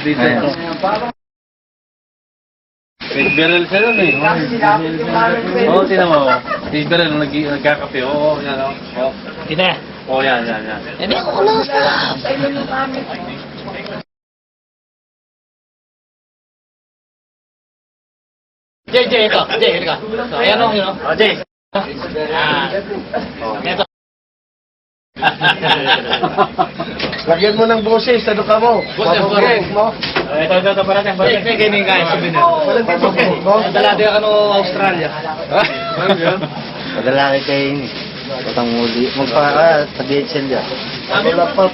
Dito. Big barrel siya nun eh. Oo, tinan mo. Big barrel nung nagkakape. Oo, yan o. Ina. Oo, yan. Hindi ako close na. Jay, ito. Jay, ito ka. Ayan o, yun o. O, Jay. Ito. Lagyan mo ng boses, ano ka mo? Boses mo. Ito, parating. Parating kayo ng guys. Walang boses mo. Dalado ka no Australia. Padala kayo ini. Patang muli. Magpaka sa DHL yan. Wala pa.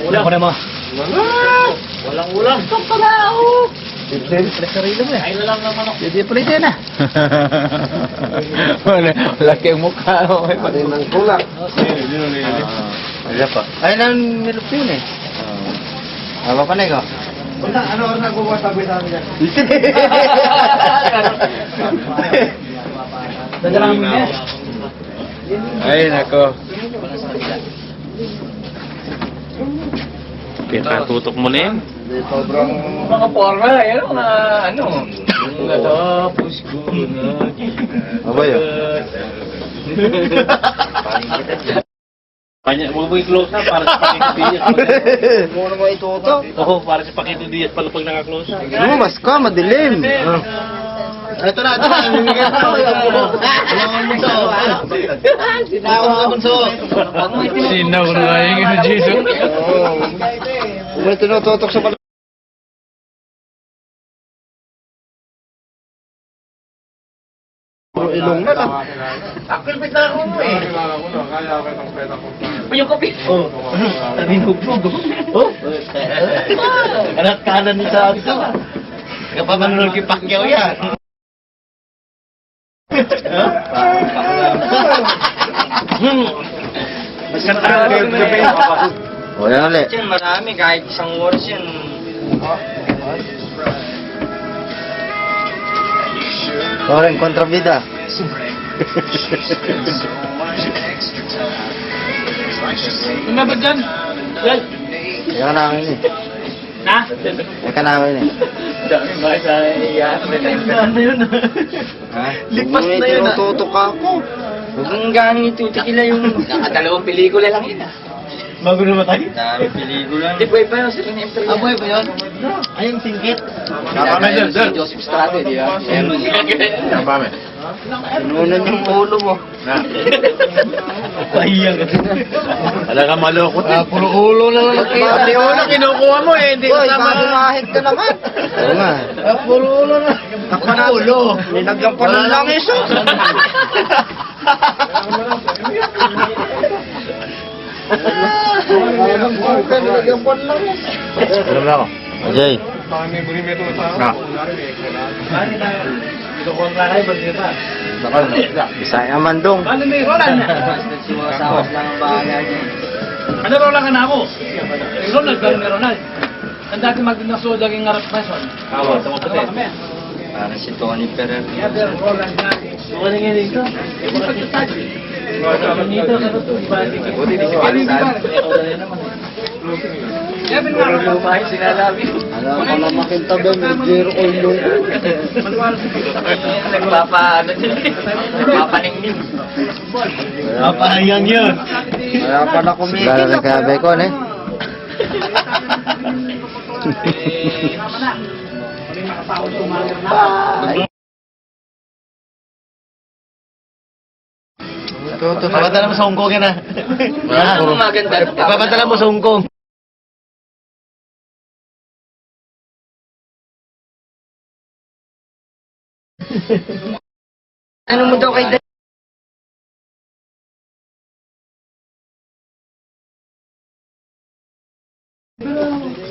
Ulang ko na mo. Walang ulang. Ito pala ako. Sarili mo eh. Ay na lang naman ako. Hindi pala ito na. Laki ang mukha. Pati ng kulak. Wala pa. Ay, nang milok yun eh. Apa pa na ikaw? Wala, ano nagkukuha sabi namin yan? Dadala mo niya. Ay, nako. Pinatutok mo na yan. Sobrang... Mga porma, yan mga ano. Natapos ko na. Aba yun? Huwag mo i-close na para sa Paquito Diaz. Muna mo ituto. Oo, para sa Paquito Diaz pala pag naka-close na. Lumas ka, madilim. Ito na. Namimigay na ako. Sinawag na bunso. Sinawag na yung Jesus. Kung may tinututok sa pala. Ilong na lang. Akulpit na ako mo eh. Yung kape. Oh. Tabinugbog. Oh. Anak kanan ni sabi ko. Kapamanunod kay Pacquiao yan. O yan ulit. Yan, marami. Kahit isang oras yan. Orang kontrabida. Ano ba dyan? Yan. Yan ka namin eh. Na? Yan ka namin eh. Dami ba sa iyan? Ano yun? Ha? Lipas na yun, ah. Tinututok ako. Huwag mong ganing itutikila yung... Nakadalawang pelikula lang yun ah. Bago namatay? Dami pelikula. Di buhay pa yun, sila ni Efrain. Ah, buhay pa yun? Ayong singkit. Kapame si Joseph Strato, di ba? Kapame. Sinunan yung ulo mo. Pahiyang ka. Talaga malukot eh. Puro ulo na lang. Pati ulo kinukuha mo eh. Hindi kasama. Kahit ka naman. Oo nga. Puro ulo na. Ako ulo. Ninagyan pa ng langis. Alam na ako. Ajay. Bisaya Mandong. Ano may Roland na? Ano Roland ka na ako? Ronald ka ni Ronald. Ang dati mag-naso laging ngarap na son. Awa, sa maputi. Para si Tony Ferrer. Yeah, pero Roland na. Roland nga dito. Dito sa to. Buti di si Palisan. Kevin nga lumahay sinalabi. Alam ko na makintabi, may zero oil yung... Nagpapaano din. Nagpapaningning. Papahayang yun. Kaya pa na kumikil. Gala na kaya Bekon eh. Papadala mo sa Hong Kong yan ah. Ano maganda? Papadala mo sa Hong Kong. Ano mo daw kay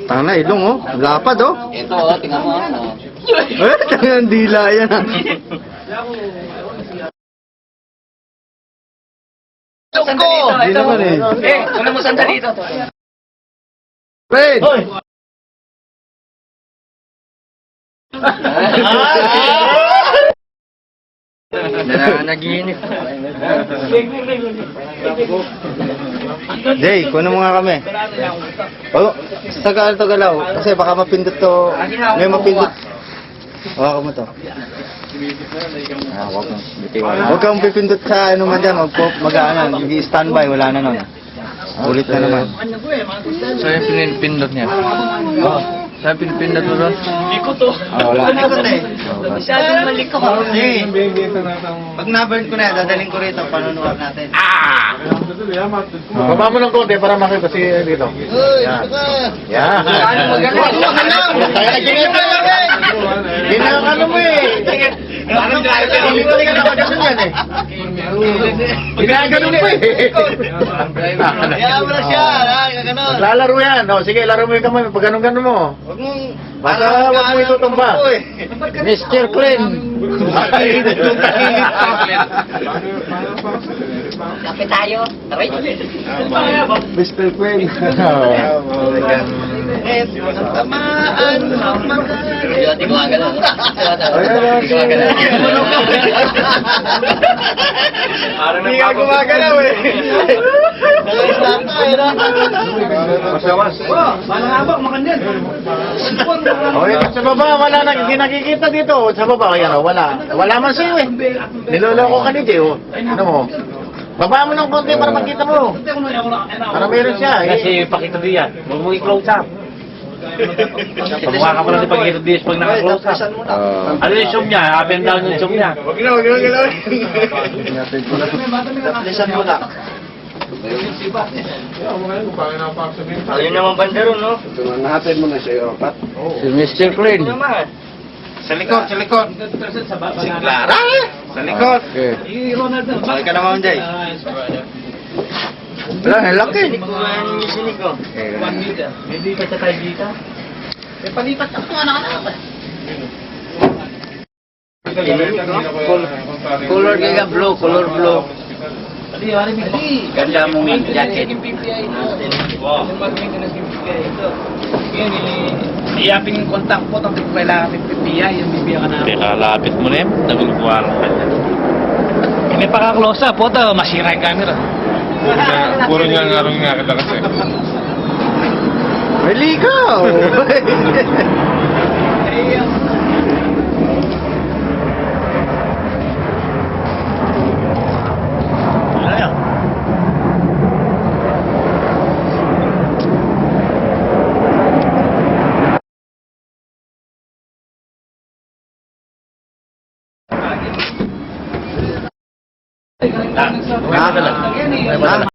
Tanga na, ilong oh. Lapad oh. Ito, tingnan mo. Eh, tangang dila yan ah. Sanda dito. Di naman eh. Ano mo sanda dito? Fred! Naginip. Jay, kuno mo nga kami. Oh, tagal to galaw. Kasi baka mapindot to. May mapindot. Hawakan mo to. Huwag kang pipindot sa ano man dyan. Mag-ano, mag-standby. Wala na nun. Ulit na naman. So yung pinipindot niya. Saan pinipindot mo doon? Wala. Masyadong malikot. Sige. Pag na-burn ko na, dadaling ko rito. Panunuwag natin. Baba mo ng konti para makita si dito. Yan. Kaya nagingin mo yan. Ginakano mo eh. Dito ka naman ganun yan eh. Ginaganon mo eh. Kaya mo na siya. Gano'n. Lalaro yan. O, sige, laro mo yung kamay. Pag ganun-ganon mo. Huwag mong... Basta huwag mo itutumba. Mr. Clean. Ay, nung kahilit pa. Kapit tayo. Taray. Mr. Clean. Tamaan. Hindi ko agad. Hindi ka gumagalaw eh. Masawas. Okay, sa baba, wala na, hindi nakikita dito. Sa baba, yan, wala. Wala man sa'yo eh. Niloloko ka ni Jay, ano mo? Baba mo ng konti para makita mo. Para meron siya. Kasi pakita diyan. Huwag mong i-close up. Pagmukha ka pala ni Pakito Diaz pag naka-close up. Ano yung zoom niya? Up and down yung zoom niya. Huwag na. Taplisan mo na. Ayun naman bandero, no? Nahatid mo na siya, Pat. Si Mr. Clean. Sa likod, sa likod. Si Clara? Sa likod. Balik ka naman, Jay. Wala, nalaki. Sinig ko nga yung sinig ko. Hindi ka sa tayo dito. Palipat ka nga na. Color kaya blue, color blue. Ganda mong jacket. Iyapin yung kontak po, tapos kailangan ng PPI, yung bibigyan ka na. Teka, lapit mo na yun. Nagulbuhan ka dyan. Hindi pa ka-close up po, masira yung camera. Puro niya ngarong nga kita kasi. Malikaw! May madala.